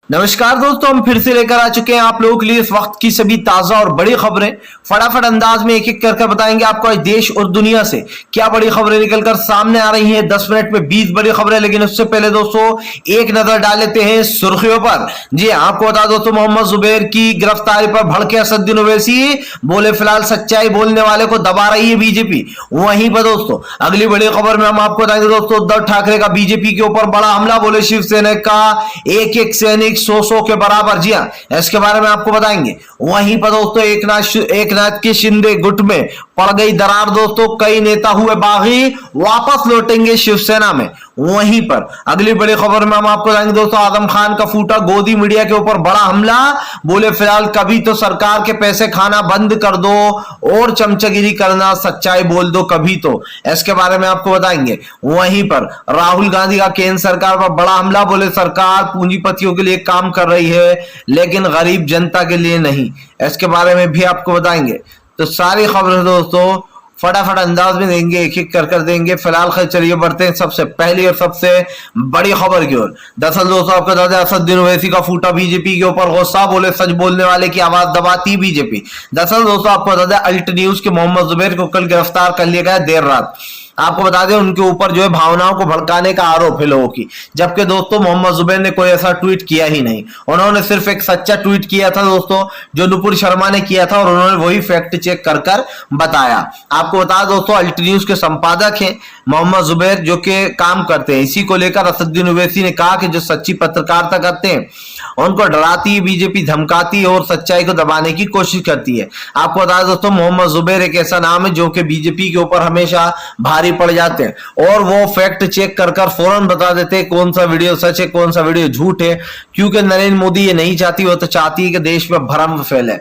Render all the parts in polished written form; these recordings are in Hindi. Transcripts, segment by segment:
नमस्कार दोस्तों, हम फिर से लेकर आ चुके हैं आप लोगों के लिए इस वक्त की सभी ताजा और बड़ी खबरें। फटाफट अंदाज में एक एक करके बताएंगे आपको आज देश और दुनिया से क्या बड़ी खबरें निकलकर सामने आ रही हैं। 10 मिनट में 20 बड़ी खबरें, लेकिन उससे पहले दोस्तों एक नजर डाल लेते हैं सुर्खियों पर। जी हाँ, आपको बता दोस्तों, मोहम्मद जुबैर की गिरफ्तारी पर भड़के असदुद्दीन ओवैसी, बोले फिलहाल सच्चाई बोलने वाले को दबा रही है बीजेपी। वहीं पर दोस्तों अगली बड़ी खबर में हम आपको बताएंगे दोस्तों, उद्धव ठाकरे का बीजेपी के ऊपर बड़ा हमला, बोले शिवसेना का एक एक सैनिक 100 के बराबर। जी हां, इसके बारे में आपको बताएंगे। वहीं पर दोस्तों एकनाथ के शिंदे गुट में पड़ गई दरार दोस्तों, कई नेता हुए बागी, वापस लौटेंगे शिवसेना में। वहीं पर अगली बड़ी खबर में हम आपको बताएंगे दोस्तों, आजम खान का फूटा गोदी मीडिया के ऊपर बड़ा हमला, बोले फिलहाल कभी तो सरकार के पैसे खाना बंद कर दो और चमचागिरी करना सच्चाई बोल दो कभी तो। इसके बारे में आपको बताएंगे। वहीं पर राहुल गांधी का केंद्र सरकार पर बड़ा हमला, बोले सरकार पूंजीपतियों के लिए काम कर रही है लेकिन गरीब जनता के लिए नहीं। इसके बारे में भी आपको बताएंगे। तो सारी खबरें दोस्तों फटाफट अंदाज में देंगे, एक एक कर देंगे। फिलहाल खैर चलिए बढ़ते हैं सबसे पहली और सबसे बड़ी खबर की ओर। दरअसल दोस्तों आपको बता दें, असदुद्दीन ओवैसी का फूटा बीजेपी के ऊपर गुस्सा, बोले सच बोलने वाले की आवाज दबाती बीजेपी। दरअसल दोस्तों आपको बता दें, अल्ट न्यूज के मोहम्मद जुबैर को कल गिरफ्तार कर लिया गया देर रात। आपको बता दें उनके ऊपर जो है भावनाओं को भड़काने का आरोप है लोगों की, जबकि दोस्तों मोहम्मद जुबैर ने कोई ऐसा ट्वीट किया ही नहीं। उन्होंने सिर्फ एक सच्चा ट्वीट किया था दोस्तों, जो नुपुर शर्मा ने किया था, और उन्होंने वही फैक्ट चेक कर बताया। आपको बता दोस्तों, अल्ट न्यूज के संपादक हैं मोहम्मद जुबैर, जो के काम करते हैं। इसी को लेकर असदुद्दीन ओवैसी ने कहा कि जो सच्ची पत्रकारिता करते हैं उनको डराती है बीजेपी, धमकाती है और सच्चाई को दबाने की कोशिश करती है। आपको बता दोस्तों, मोहम्मद जुबैर एक ऐसा नाम है जो कि बीजेपी के ऊपर हमेशा भारी पड़ जाते हैं और वो फैक्ट चेक कर फौरन बता देते हैं कौन सा वीडियो सच है, कौन सा वीडियो झूठ है, क्योंकि नरेंद्र मोदी ये नहीं चाहती, वो तो चाहती है कि देश में भ्रम फैले।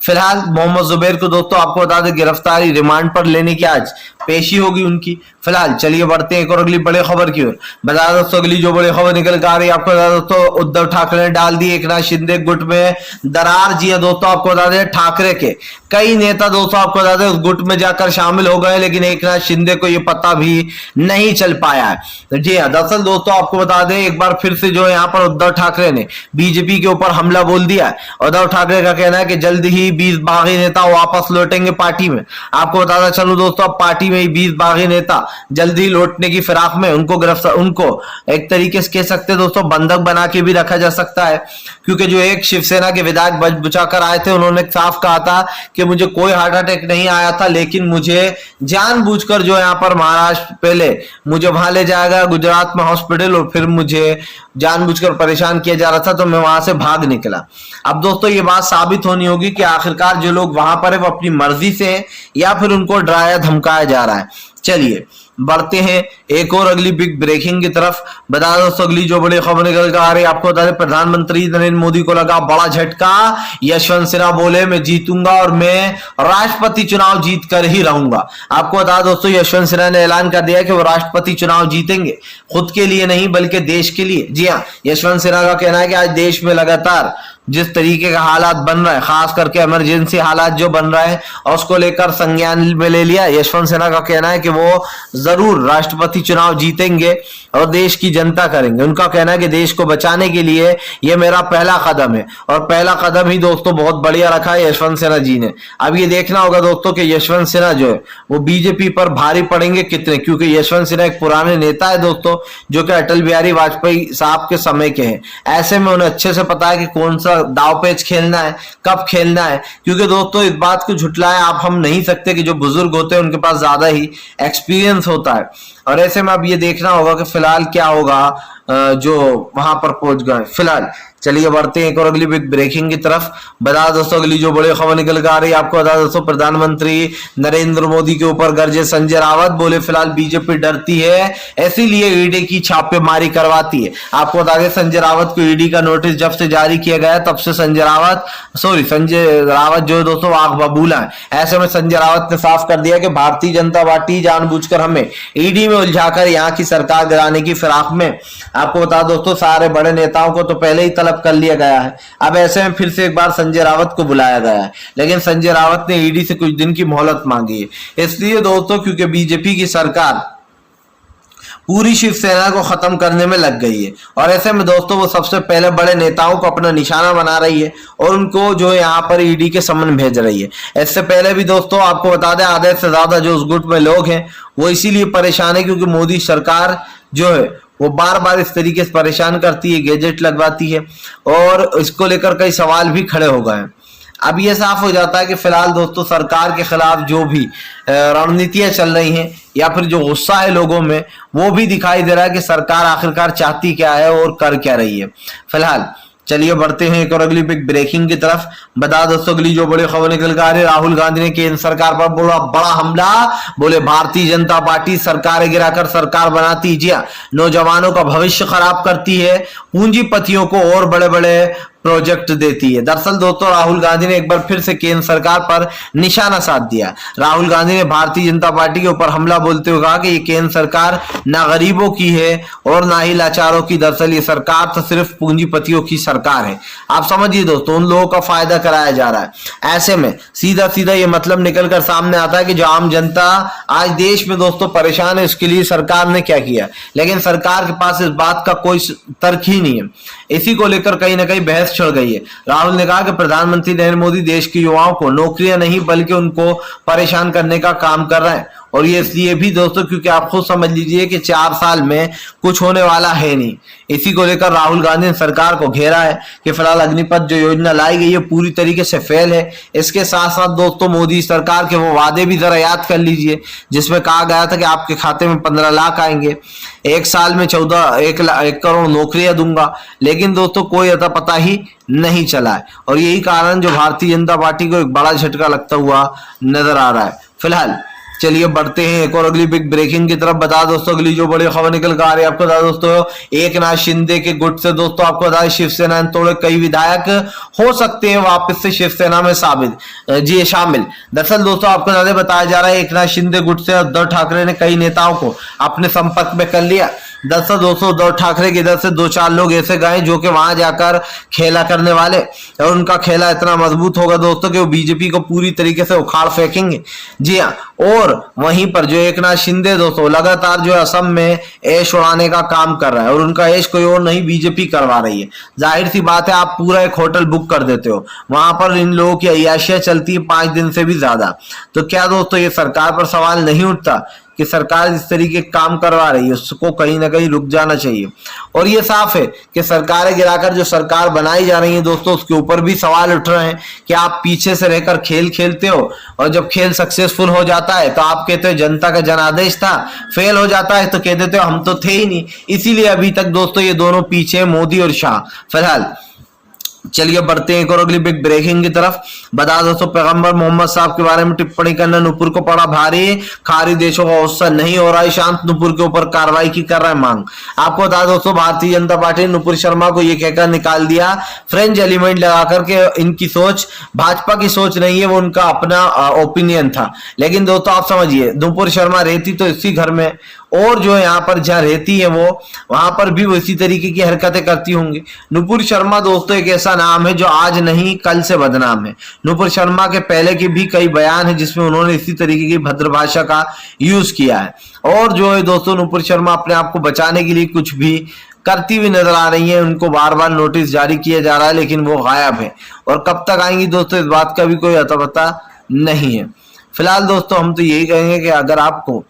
फिलहाल मोहम्मद जुबैर को दोस्तों आपको बता दें, गिरफ्तारी रिमांड पर लेने की आज पेशी होगी उनकी। फिलहाल चलिए बढ़ते हैं एक और अगली बड़ी खबर की ओर। बता दोस्तों अगली जो बड़ी खबर निकल कर आ रही है, आपको बता दोस्तों, उद्धव ठाकरे ने डाल दी एकनाथ शिंदे गुट में दरार। जी हां दोस्तों, आपको बता दें ठाकरे के कई नेता दोस्तों आपको बता दें उस गुट में जाकर शामिल हो गए, लेकिन एकनाथ शिंदे को यह पता भी नहीं चल पाया है। जी हां, दरअसल दोस्तों आपको बता दें, एक बार फिर से जो है यहाँ पर उद्धव ठाकरे ने बीजेपी के ऊपर हमला बोल दिया है। उद्धव ठाकरे का कहना है कि जल्द ही 20 बागी नेता वापस लौटेंगे पार्टी में। आपको बताता चलूं दोस्तों, अब पार्टी में 20 बागी नेता जल्द ही लौटने की फिराक में, उनको एक तरीके से कह सकते हैं दोस्तों बंधक बना के भी रखा जा सकता है, क्योंकि जो एक शिवसेना के विधायक बच बुचाकर आए थे, उन्होंने साफ कहा था कि मुझे कोई हार्ट अटैक नहीं आया था, लेकिन मुझे जानबूझकर जो यहाँ पर महाराष्ट्र पहले मुझे वहां ले जाएगा गुजरात में हॉस्पिटल, और फिर मुझे जानबूझकर परेशान किया जा रहा था, तो मैं वहां से भाग निकला। अब दोस्तों ये बात साबित होनी होगी कि आखिरकार जो लोग वहां पर है वो अपनी मर्जी से है या फिर उनको डराया धमकाया जा रहा है। चलिए बढ़ते हैं एक और अगली बिग ब्रेकिंग की तरफ। बता दोस्तों अगली जो बड़ी खबर निकल कर आ रही है, आपको बता दें, प्रधानमंत्री नरेंद्र मोदी को लगा बड़ा झटका। यशवंत सिन्हा बोले मैं जीतूंगा और मैं राष्ट्रपति चुनाव जीत कर ही रहूंगा। आपको बता दोस्तों, यशवंत सिन्हा ने ऐलान कर दिया कि वो राष्ट्रपति चुनाव जीतेंगे, खुद के लिए नहीं बल्कि देश के लिए। जी हाँ, यशवंत सिन्हा का कहना है कि आज देश में लगातार जिस तरीके का हालात बन रहा है, खास करके इमरजेंसी हालात जो बन रहा है, और उसको लेकर संज्ञान में ले लिया। यशवंत सिन्हा का कहना है कि वो जरूर राष्ट्रपति चुनाव जीतेंगे और देश की जनता करेंगे। उनका कहना है कि देश को बचाने के लिए यह मेरा पहला कदम है, और पहला कदम ही दोस्तों बहुत बढ़िया रखा है यशवंत सिन्हा जी ने। अब ये देखना होगा दोस्तों कि यशवंत सिन्हा जो है वो बीजेपी पर भारी पड़ेंगे कितने, क्योंकि यशवंत सिन्हा एक पुराने नेता है दोस्तों, जो कि अटल बिहारी वाजपेयी साहब के समय के हैं। ऐसे में उन्हें अच्छे से पता है कि कौन सा दाव पेच खेलना है, कब खेलना है, क्योंकि दोस्तों इस बात को झुटलाए आप हम नहीं सकते कि जो बुजुर्ग होते हैं उनके पास ज्यादा ही एक्सपीरियंस होता है। और ऐसे में अब ये देखना होगा कि फिलहाल क्या होगा जो वहां पर पहुंच गए। फिलहाल चलिए बढ़ते हैं एक और अगली बिग ब्रेकिंग की तरफ। बता दोस्तों अगली जो बड़ी खबर निकल कर आ रही है, आपको बता दोस्तों, प्रधानमंत्री नरेंद्र मोदी के ऊपर गरजे संजय रावत, बोले फिलहाल बीजेपी डरती है इसीलिए ईडी की छापेमारी करवाती है। आपको बता दें, संजय रावत को ईडी का नोटिस जब से जारी किया गया तब से संजय रावत जो है दोस्तों आग बबूला है। ऐसे में संजय रावत ने साफ कर दिया कि भारतीय जनता पार्टी जानबूझकर हमें ईडी में उलझाकर यहाँ की सरकार गिराने की फिराक में। आपको बता दोस्तों, सारे बड़े नेताओं को तो पहले ही तलब कर लिया गया है। अब ऐसे में फिर से एक बार संजय रावत को बुलाया गया है, लेकिन संजय रावत ने ईडी से कुछ दिन की मोहलत मांगी है। इसलिए दोस्तों क्योंकि बीजेपी की सरकार पूरी शिवसेना को खत्म करने में लग गई है। और ऐसे में दोस्तों वो सबसे पहले बड़े नेताओं को अपना निशाना बना रही है और उनको जो है यहाँ पर ईडी के समन भेज रही है। इससे पहले भी दोस्तों आपको बता दें, आधे से ज्यादा जो उस गुट में लोग हैं वो इसीलिए परेशान है क्योंकि मोदी सरकार जो है वो बार बार इस तरीके से परेशान करती है, गैजेट लगवाती है और इसको लेकर कई सवाल भी खड़े हो गए हैं। अब ये साफ हो जाता है कि फिलहाल दोस्तों सरकार के खिलाफ जो भी रणनीतियां चल रही हैं या फिर जो गुस्सा है लोगों में वो भी दिखाई दे रहा है कि सरकार आखिरकार चाहती क्या है और कर क्या रही है। फिलहाल चलिए बढ़ते हैं एक और अगली बिग ब्रेकिंग की तरफ। बता दोस्तों अगली जो बड़ी खबर निकल कर आ रही है, राहुल गांधी ने केंद्र सरकार पर बोला बड़ा हमला। बोले भारतीय जनता पार्टी सरकार गिराकर सरकार बनाती, जी नौजवानों का भविष्य खराब करती है, पूंजीपतियों को और बड़े बड़े प्रोजेक्ट देती है। दरअसल दोस्तों राहुल गांधी ने एक बार फिर से केंद्र सरकार पर निशाना साध दिया। राहुल गांधी ने भारतीय जनता पार्टी के ऊपर हमला बोलते हुए कहा कि ये केंद्र सरकार ना गरीबों की है और ना ही लाचारों की, दरअसल ये सरकार तो सिर्फ पूंजीपतियों की सरकार है। आप समझिए दोस्तों, उन लोगों का फायदा कराया जा रहा है। ऐसे में सीधा सीधा ये मतलब निकल कर सामने आता है कि जो आम जनता आज देश में दोस्तों परेशान है, उसके लिए सरकार ने क्या किया, लेकिन सरकार के पास इस बात का कोई तर्क ही नहीं है। इसी को लेकर कहीं ना कहीं बहस छिड़ गई है। राहुल ने कहा कि प्रधानमंत्री नरेंद्र मोदी देश के युवाओं को नौकरियां नहीं बल्कि उनको परेशान करने का काम कर रहे हैं। और ये इसलिए भी दोस्तों क्योंकि आप खुद समझ लीजिए कि 4 साल में कुछ होने वाला है नहीं। इसी को लेकर राहुल गांधी ने सरकार को घेरा है कि फिलहाल अग्निपथ जो योजना लाई गई है पूरी तरीके से फेल है। इसके साथ साथ दोस्तों मोदी सरकार के वो वादे भी जरा याद कर लीजिए जिसमें कहा गया था कि आपके खाते में 15 लाख आएंगे, 1 साल में 1 करोड़ नौकरियां दूंगा, लेकिन दोस्तों कोई अता पता ही नहीं चला है। और यही कारण जो भारतीय जनता पार्टी को एक बड़ा झटका लगता हुआ नजर आ रहा है। फिलहाल चलिए बढ़ते हैं एक और अगली बिग ब्रेकिंग की तरफ। बता दोस्तों अगली जो बड़ी खबर निकल कर आ रही है आपको बता दोस्तों, एकनाथ शिंदे के गुट से दोस्तों आपको बता शिवसेना तोड़े कई विधायक हो सकते हैं वापस से शिवसेना में शामिल। दरअसल दोस्तों आपको ज्यादा बताया जा रहा है एकनाथ शिंदे गुट से उद्धव ठाकरे ने कई नेताओं को अपने संपर्क में कर लिया। दरअसल दोस्तों उद्धव ठाकरे की इधर से 2-4 लोग ऐसे गए जो कि वहां जाकर खेला करने वाले, और उनका खेला इतना मजबूत होगा दोस्तों कि वो बीजेपी को पूरी तरीके से उखाड़ फेंकेंगे। जी हाँ, और वहीं पर जो एकनाथ शिंदे दोस्तों लगातार जो असम में ऐश उड़ाने का काम कर रहा है और उनका ऐश कोई और नहीं बीजेपी करवा रही है। जाहिर सी बात है, आप पूरा एक होटल बुक कर देते हो, वहां पर इन लोगों की अय्याशियां चलती है 5 दिन से भी ज्यादा। तो क्या दोस्तों ये सरकार पर सवाल नहीं उठता कि सरकार जिस तरीके काम करवा रही है उसको कहीं ना कहीं रुक जाना चाहिए। और ये साफ है कि सरकारें गिराकर जो सरकार बनाई जा रही है दोस्तों उसके ऊपर भी सवाल उठ रहे हैं कि आप पीछे से रहकर खेल खेलते हो और जब खेल सक्सेसफुल हो जाता है तो आप कहते हो जनता का जनादेश था, फेल हो जाता है तो कह देते हो हम तो थे ही नहीं। इसीलिए अभी तक दोस्तों ये दोनों पीछे, मोदी और शाह। फिलहाल चलिए बढ़ते हैं एक और अगली बिग ब्रेकिंग की तरफ। बता दोस्तों पैगंबर मोहम्मद साहब के बारे में टिप्पणी करना नुपुर को पड़ा भारी, खारी देशों का गुस्सा नहीं हो रहा है शांत, नुपुर के ऊपर कार्रवाई की कर रहा है मांग। आपको बता दोस्तों भारतीय जनता पार्टी ने नुपुर शर्मा को यह कहकर निकाल दिया फ्रेंच एलिमेंट लगाकर के इनकी सोच भाजपा की सोच नहीं है, वो उनका अपना ओपिनियन था। लेकिन दोस्तों आप समझिए नुपुर शर्मा रहती तो इसी घर में और जो यहाँ पर जहाँ रहती है वो वहां पर भी वो इसी तरीके की हरकतें करती होंगी। नुपुर शर्मा दोस्तों एक ऐसा नाम है जो आज नहीं कल से बदनाम है। नुपुर शर्मा के पहले के भी कई बयान है जिसमें उन्होंने इसी तरीके की भद्र भाषा का यूज किया है। और जो है दोस्तों नुपुर शर्मा अपने आप को बचाने के लिए कुछ भी करती हुई नजर आ रही है। उनको बार बार नोटिस जारी किया जा रहा है लेकिन वो गायब है, और कब तक आएंगी दोस्तों इस बात का भी कोई अता पता नहीं है। फिलहाल दोस्तों हम तो यही कहेंगे कि अगर आपको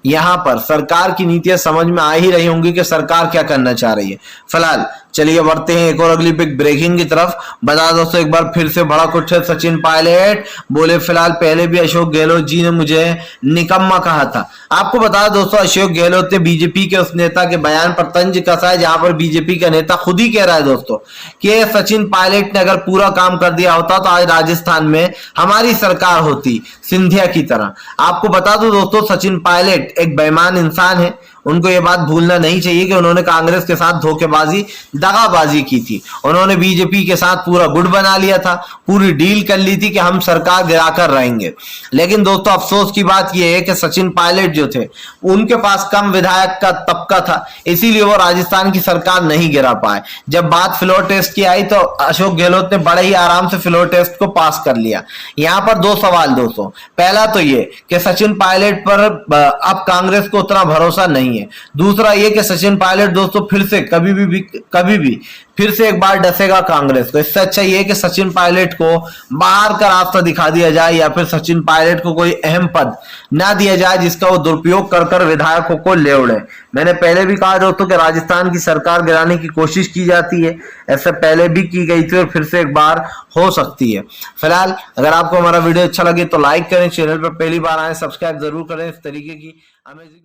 यहाँ पर सरकार की नीतियां समझ में आ ही रही होंगी कि सरकार क्या करना चाह रही है। फिलहाल चलिए बढ़ते हैं एक और अगली बिग ब्रेकिंग की तरफ। बता दोस्तों एक बार फिर से बड़ा कुछ है सचिन पायलट बोले फिलहाल पहले भी अशोक गहलोत जी ने मुझे निकम्मा कहा था। आपको बता दोस्तों अशोक गहलोत ने बीजेपी के उस नेता के बयान पर तंज कसा है जहां पर बीजेपी का नेता खुद ही कह रहा है दोस्तों कि सचिन पायलट ने अगर पूरा काम कर दिया होता तो आज राजस्थान में हमारी सरकार होती सिंधिया की तरह। आपको बता दो दोस्तों सचिन पायलट एक बेईमान इंसान है, उनको ये बात भूलना नहीं चाहिए कि उन्होंने कांग्रेस के साथ धोखेबाजी दगाबाजी की थी। उन्होंने बीजेपी के साथ पूरा गुट बना लिया था, पूरी डील कर ली थी कि हम सरकार गिराकर रहेंगे। लेकिन दोस्तों अफसोस की बात यह है कि सचिन पायलट जो थे उनके पास कम विधायक का तबका था, इसीलिए वो राजस्थान की सरकार नहीं गिरा पाए। जब बात फ्लोर टेस्ट की आई तो अशोक गहलोत ने बड़े ही आराम से फ्लोर टेस्ट को पास कर लिया। यहाँ पर 2 सवाल दोस्तों, पहला तो ये कि सचिन पायलट पर अब कांग्रेस को उतना भरोसा नहीं है। नहीं है। दूसरा ये कि सचिन पायलट दोस्तों फिर से कभी भी फिर से एक बार डसेगा कांग्रेस को। इससे अच्छा ये है कि सचिन पायलट को बाहर का रास्ता दिखा दिया जाए या फिर सचिन पायलट को कोई अहम पद ना दिया जाए जिसका वो दुरुपयोग कर कर विधायकों को ले उड़े। मैंने पहले भी कहा दोस्तों कि राजस्थान की सरकार गिराने की कोशिश की जाती है, ऐसे पहले भी की गई थी और फिर से एक बार हो सकती है। फिलहाल अगर आपको हमारा वीडियो अच्छा लगे तो लाइक करें, चैनल पर पहली बार आए सब्सक्राइब जरूर करें। इस तरीके की अमेजिंग